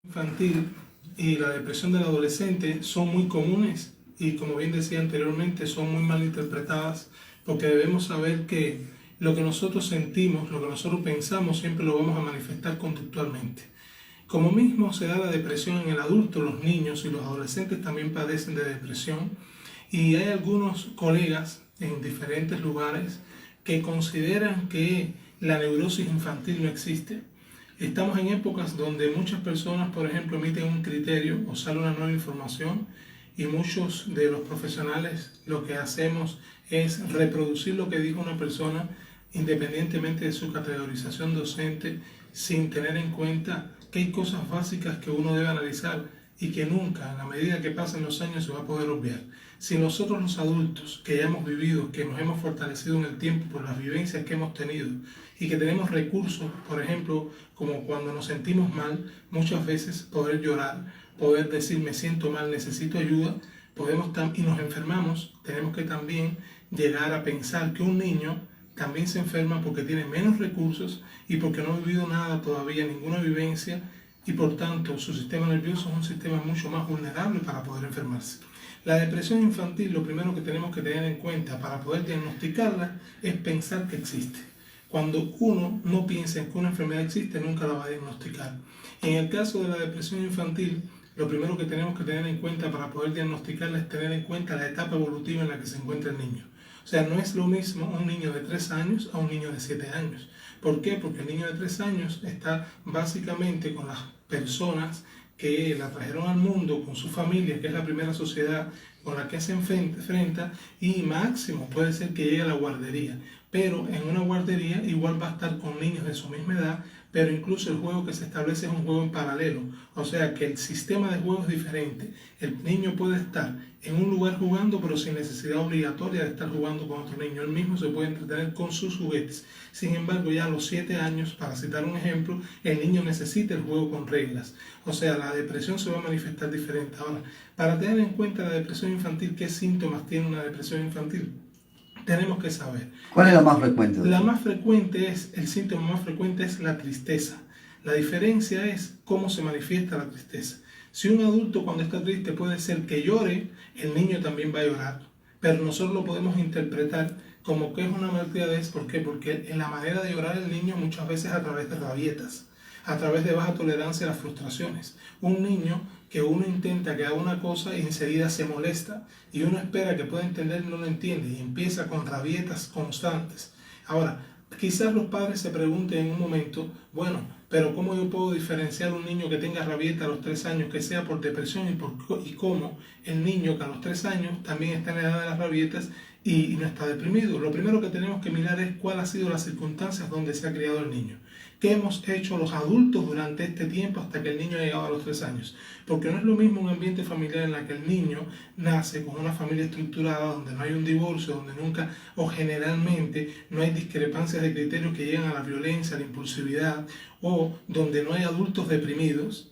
Infantil y la depresión del adolescente son muy comunes y, como bien decía anteriormente, son muy mal interpretadas, porque debemos saber que lo que nosotros sentimos, lo que nosotros pensamos, siempre lo vamos a manifestar conductualmente. Como mismo se da la depresión en el adulto, los niños y los adolescentes también padecen de depresión, y hay algunos colegas en diferentes lugares que consideran que la neurosis infantil no existe. Estamos en épocas donde muchas personas, por ejemplo, emiten un criterio o sale una nueva información, y muchos de los profesionales lo que hacemos es reproducir lo que dijo una persona independientemente de su categorización docente, sin tener en cuenta que hay cosas básicas que uno debe analizar y que nunca, en la medida que pasen los años, se va a poder obviar. Si nosotros los adultos que ya hemos vivido, que nos hemos fortalecido en el tiempo por las vivencias que hemos tenido y que tenemos recursos, por ejemplo, como cuando nos sentimos mal, muchas veces poder llorar, poder decir me siento mal, necesito ayuda, y nos enfermamos, tenemos que también llegar a pensar que un niño también se enferma porque tiene menos recursos y porque no ha vivido nada todavía, ninguna vivencia, y por tanto su sistema nervioso es un sistema mucho más vulnerable para poder enfermarse. La depresión infantil, lo primero que tenemos que tener en cuenta para poder diagnosticarla es pensar que existe. Cuando uno no piensa en que una enfermedad existe, nunca la va a diagnosticar. En el caso de la depresión infantil, lo primero que tenemos que tener en cuenta para poder diagnosticarla es tener en cuenta la etapa evolutiva en la que se encuentra el niño. O sea, no es lo mismo un niño de 3 años a un niño de 7 años. ¿Por qué? Porque el niño de 3 años está básicamente con las personas que la trajeron al mundo, con su familia, que es la primera sociedad con la que se enfrenta, y máximo puede ser que llegue a la guardería. Pero en una guardería igual va a estar con niños de su misma edad, pero incluso el juego que se establece es un juego en paralelo. O sea que el sistema de juego es diferente. El niño puede estar en un lugar jugando, pero sin necesidad obligatoria de estar jugando con otro niño. Él mismo se puede entretener con sus juguetes. Sin embargo, ya a los 7 años, para citar un ejemplo, el niño necesita el juego con reglas. O sea, la depresión se va a manifestar diferente. Ahora, para tener en cuenta la depresión infantil, ¿qué síntomas tiene una depresión infantil? Tenemos que saber. ¿Cuál es la más frecuente? El síntoma más frecuente es la tristeza. La diferencia es cómo se manifiesta la tristeza. Si un adulto cuando está triste puede ser que llore, el niño también va a llorar. Pero nosotros lo podemos interpretar como que es una malcriadez. ¿Por qué? Porque en la manera de llorar el niño muchas veces a través de rabietas, a través de baja tolerancia a las frustraciones. Un niño que uno intenta que haga una cosa y enseguida se molesta, y uno espera que pueda entender y no lo entiende, y empieza con rabietas constantes. Ahora, quizás los padres se pregunten en un momento, bueno, pero ¿cómo yo puedo diferenciar un niño que tenga rabieta a los 3 años, que sea por depresión, y cómo el niño que a los 3 años también está en la edad de las rabietas y no está deprimido? Lo primero que tenemos que mirar es cuál ha sido las circunstancias donde se ha criado el niño. ¿Qué hemos hecho los adultos durante este tiempo hasta que el niño ha llegado a los 3 años? Porque no es lo mismo un ambiente familiar en el que el niño nace con una familia estructurada, donde no hay un divorcio, donde nunca o generalmente no hay discrepancias de criterios que llegan a la violencia, a la impulsividad, o donde no hay adultos deprimidos,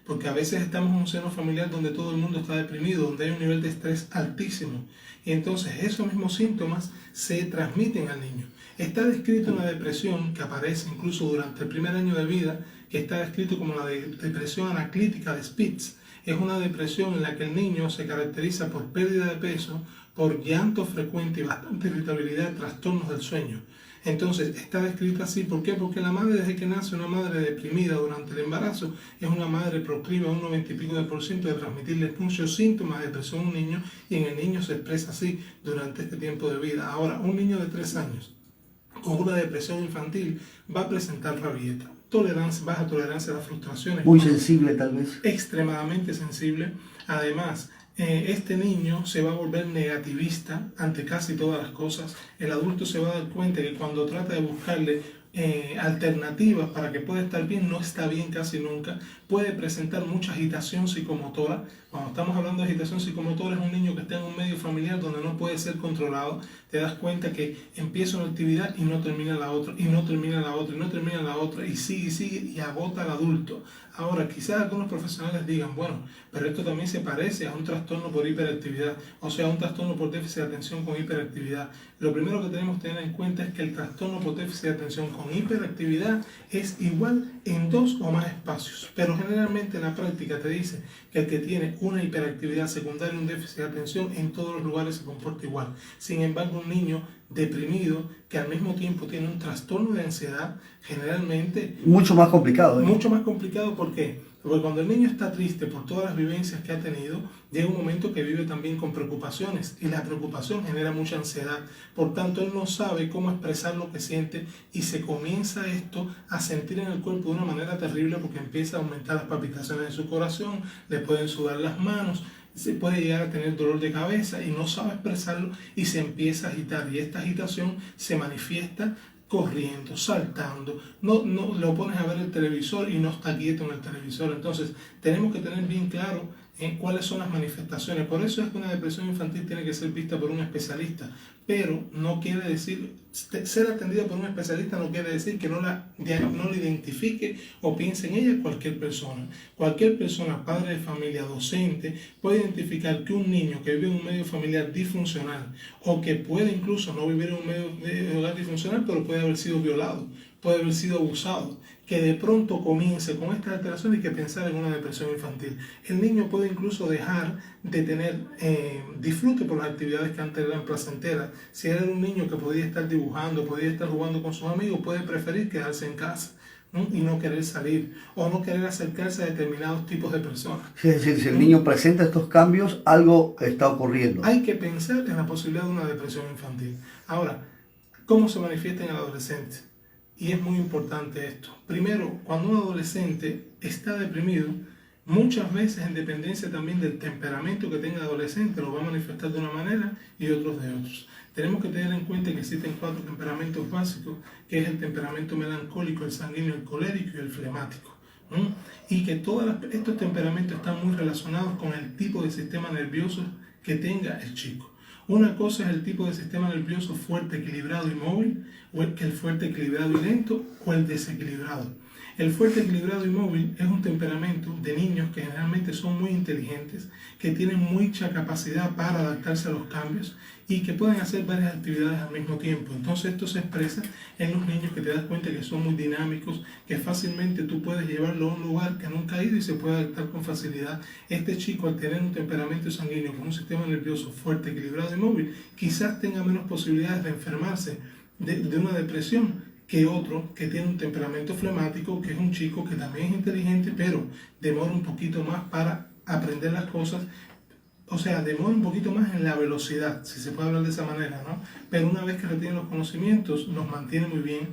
porque a veces estamos en un seno familiar donde todo el mundo está deprimido, donde hay un nivel de estrés altísimo, y entonces esos mismos síntomas se transmiten al niño. Está descrito una depresión que aparece incluso durante el primer año de vida, que está descrito como la depresión anaclítica de Spitz. Es una depresión en la que el niño se caracteriza por pérdida de peso, por llanto frecuente y bastante irritabilidad, trastornos del sueño. Entonces está descrita así. ¿Por qué? Porque la madre, desde que nace, una madre deprimida durante el embarazo, es una madre proclive a un 90 y pico de % de transmitirle muchos síntomas de depresión a un niño, y en el niño se expresa así durante este tiempo de vida. Ahora, un niño de 3 años con una depresión infantil va a presentar rabieta, baja tolerancia a las frustraciones. Muy sensible tal vez. Extremadamente sensible. Además, este niño se va a volver negativista ante casi todas las cosas. El adulto se va a dar cuenta que cuando trata de buscarle alternativas para que pueda estar bien, no está bien casi nunca. Puede presentar mucha agitación psicomotora. Cuando estamos hablando de agitación psicomotora, es un niño que está en un medio familiar donde no puede ser controlado. Te das cuenta que empieza una actividad y no termina la otra, y no termina la otra, y no termina la otra, y sigue y agota al adulto. Ahora, quizás algunos profesionales digan, bueno, pero esto también se parece a un trastorno por hiperactividad, o sea, un trastorno por déficit de atención con hiperactividad. Lo primero que tenemos que tener en cuenta es que el trastorno por déficit de atención con con hiperactividad es igual en 2 o más espacios, pero generalmente en la práctica te dice que el que tiene una hiperactividad secundaria y un déficit de atención en todos los lugares se comporta igual. Sin embargo, un niño deprimido que al mismo tiempo tiene un trastorno de ansiedad, generalmente Mucho más complicado, ¿eh? mucho más complicado. ¿Por qué? Porque cuando el niño está triste por todas las vivencias que ha tenido, llega un momento que vive también con preocupaciones y la preocupación genera mucha ansiedad. Por tanto, él no sabe cómo expresar lo que siente y se comienza esto a sentir en el cuerpo de una manera terrible porque empieza a aumentar las palpitaciones de su corazón, le pueden sudar las manos, se puede llegar a tener dolor de cabeza y no sabe expresarlo y se empieza a agitar, y esta agitación se manifiesta corriendo, saltando, no lo pones a ver el televisor y no está quieto en el televisor. Entonces tenemos que tener bien claro cuáles son las manifestaciones. Por eso es que una depresión infantil tiene que ser vista por un especialista, pero no quiere decir, ser atendida por un especialista no quiere decir que no la identifique o piense en ella cualquier persona. Cualquier persona, padre de familia, docente, puede identificar que un niño que vive en un medio familiar disfuncional o que puede incluso no vivir en un medio de hogar disfuncional, pero puede haber sido violado, puede haber sido abusado, que de pronto comience con estas alteraciones y que pensar en una depresión infantil. El niño puede incluso dejar de tener disfrute por las actividades que antes eran placenteras. Si era un niño que podía estar dibujando, podía estar jugando con sus amigos, puede preferir quedarse en casa, ¿no? Y no querer salir o no querer acercarse a determinados tipos de personas. Es decir, si el niño presenta estos cambios, algo está ocurriendo. Hay que pensar en la posibilidad de una depresión infantil. Ahora, ¿cómo se manifiesta en el adolescente? Y es muy importante esto. Primero, cuando un adolescente está deprimido, muchas veces en dependencia también del temperamento que tenga el adolescente, lo va a manifestar de una manera y otros de otros. Tenemos que tener en cuenta que existen 4 temperamentos básicos, que es el temperamento melancólico, el sanguíneo, el colérico y el flemático. Y que todos estos temperamentos están muy relacionados con el tipo de sistema nervioso que tenga el chico. Una cosa es el tipo de sistema nervioso fuerte, equilibrado y móvil, o el fuerte, equilibrado y lento, o el desequilibrado. El fuerte, equilibrado y móvil es un temperamento de niños que generalmente son muy inteligentes, que tienen mucha capacidad para adaptarse a los cambios y que pueden hacer varias actividades al mismo tiempo. Entonces esto se expresa en los niños, que te das cuenta que son muy dinámicos, que fácilmente tú puedes llevarlo a un lugar que nunca ha ido y se puede adaptar con facilidad. Este chico, al tener un temperamento sanguíneo con un sistema nervioso fuerte, equilibrado y móvil, quizás tenga menos posibilidades de enfermarse de una depresión que otro que tiene un temperamento flemático, que es un chico que también es inteligente, pero demora un poquito más para aprender las cosas. O sea, demora un poquito más en la velocidad, si se puede hablar de esa manera, ¿no? Pero una vez que retiene los conocimientos, los mantiene muy bien.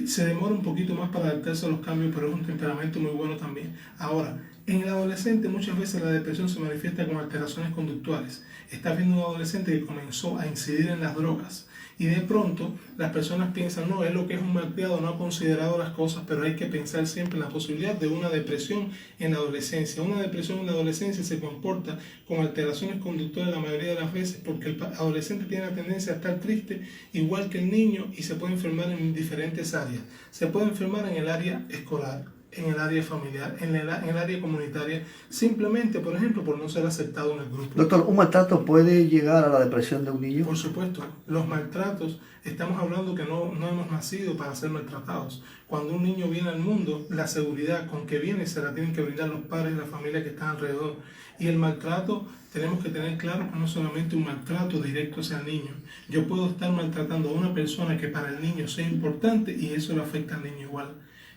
Se demora un poquito más para adaptarse a los cambios, pero es un temperamento muy bueno también. Ahora, en el adolescente muchas veces la depresión se manifiesta con alteraciones conductuales. Estás viendo un adolescente que comenzó a incidir en las drogas y de pronto las personas piensan, no, es lo que es un malcriado, no ha considerado las cosas, pero hay que pensar siempre en la posibilidad de una depresión en la adolescencia. Una depresión en la adolescencia se comporta con alteraciones conductuales la mayoría de las veces porque el adolescente tiene la tendencia a estar triste igual que el niño y se puede enfermar en diferentes áreas. Se puede enfermar en el área escolar, en el área familiar, en el área comunitaria, simplemente, por ejemplo, por no ser aceptado en el grupo. Doctor, ¿un maltrato puede llegar a la depresión de un niño? Por supuesto, los maltratos, estamos hablando que no hemos nacido para ser maltratados. Cuando un niño viene al mundo, la seguridad con que viene se la tienen que brindar los padres y la familia que están alrededor. Y el maltrato, tenemos que tener claro que no es solamente un maltrato directo hacia el niño. Yo puedo estar maltratando a una persona que para el niño sea importante y eso le afecta al niño igual.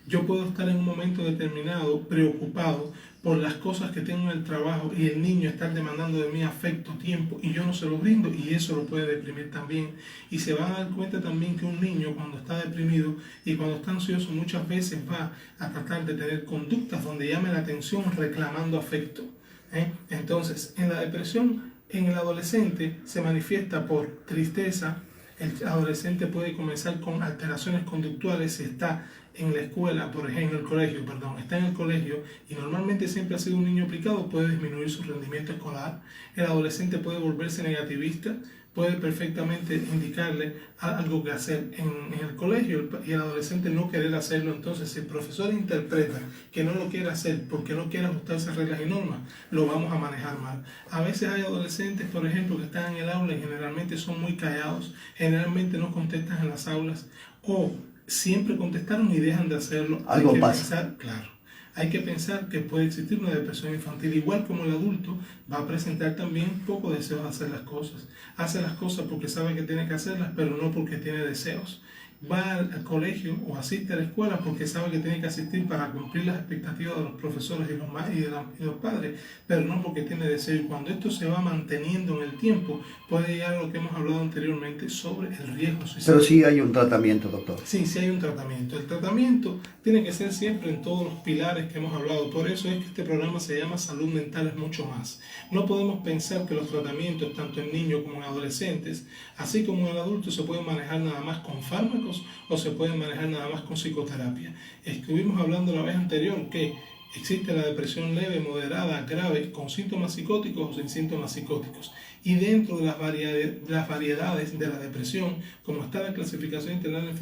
Yo puedo estar en un momento determinado preocupado por las cosas que tengo en el trabajo y el niño estar demandando de mí afecto, tiempo, y yo no se lo brindo, y eso lo puede deprimir también. Y se van a dar cuenta también que un niño cuando está deprimido y cuando está ansioso muchas veces va a tratar de tener conductas donde llame la atención reclamando afecto. Entonces, en la depresión, en el adolescente se manifiesta por tristeza. El adolescente puede comenzar con alteraciones conductuales si está en la escuela, por ejemplo, está en el colegio y normalmente siempre ha sido un niño aplicado, puede disminuir su rendimiento escolar. El adolescente puede volverse negativista, puede perfectamente indicarle algo que hacer en el colegio y el adolescente no querer hacerlo. Entonces, si el profesor interpreta que no lo quiere hacer porque no quiere ajustarse a reglas y normas, lo vamos a manejar mal. A veces hay adolescentes, por ejemplo, que están en el aula y generalmente son muy callados, generalmente no contestan en las aulas, o siempre contestaron y dejan de hacerlo. Algo hay que pasa. Pensar, claro, hay que pensar que puede existir una depresión infantil, igual como el adulto va a presentar también poco deseo de hacer las cosas. Hace las cosas porque sabe que tiene que hacerlas, pero no porque tiene deseos. Va al colegio o asiste a la escuela porque sabe que tiene que asistir para cumplir las expectativas de los profesores y los padres, pero no porque tiene deseo. Y cuando esto se va manteniendo en el tiempo, puede llegar a lo que hemos hablado anteriormente sobre el riesgo suicida. Pero sí hay un tratamiento, doctor. Sí, sí hay un tratamiento. El tratamiento tiene que ser siempre en todos los pilares que hemos hablado. Por eso es que este programa se llama Salud Mental es mucho más. No podemos pensar que los tratamientos, tanto en niños como en adolescentes, así como en el adulto, se pueden manejar nada más con fármacos o se pueden manejar nada más con psicoterapia. Estuvimos hablando la vez anterior que existe la depresión leve, moderada, grave, con síntomas psicóticos o sin síntomas psicóticos. Y dentro de las variedades de la depresión, como está la clasificación internacional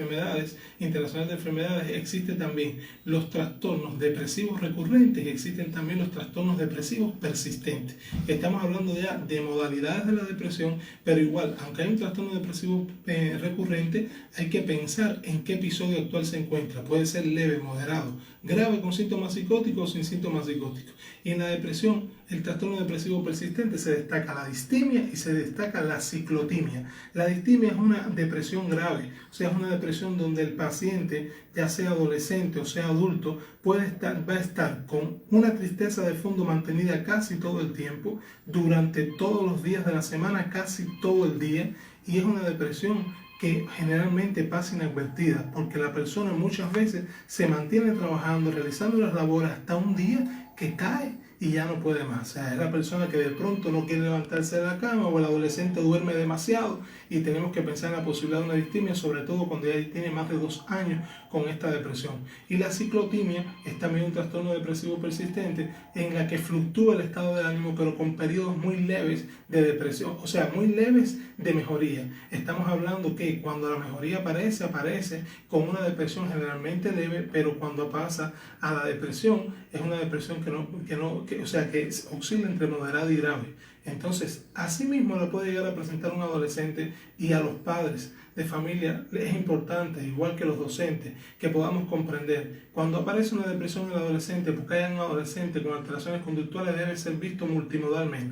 de enfermedades, existe también los trastornos depresivos recurrentes y existen también los trastornos depresivos persistentes. Estamos hablando ya de modalidades de la depresión, pero igual, aunque hay un trastorno depresivo recurrente, hay que pensar en qué episodio actual se encuentra. Puede ser leve, moderado, grave con síntomas psicóticos o sin síntomas psicóticos. Y en la depresión, el trastorno depresivo persistente, se destaca la distimia y se destaca la ciclotimia. La distimia es una depresión grave, o sea, es una depresión donde el paciente, ya sea adolescente o sea adulto, va a estar con una tristeza de fondo mantenida casi todo el tiempo, durante todos los días de la semana, casi todo el día, y es una depresión que generalmente pasa inadvertida, porque la persona muchas veces se mantiene trabajando, realizando las labores hasta un día que cae y ya no puede más. O sea, es la persona que de pronto no quiere levantarse de la cama, o el adolescente duerme demasiado, y tenemos que pensar en la posibilidad de una distimia, sobre todo cuando ya tiene más de 2 años con esta depresión. Y la ciclotimia es también un trastorno depresivo persistente en la que fluctúa el estado de ánimo, pero con periodos muy leves de depresión, o sea, muy leves de mejoría. Estamos hablando que cuando la mejoría aparece con una depresión generalmente leve, pero cuando pasa a la depresión, es una depresión que oscila entre moderada y grave. Entonces, así mismo la puede llegar a presentar un adolescente, y a los padres de familia es importante, igual que los docentes, que podamos comprender. Cuando aparece una depresión en el adolescente, porque hay un adolescente con alteraciones conductuales, debe ser visto multimodalmente.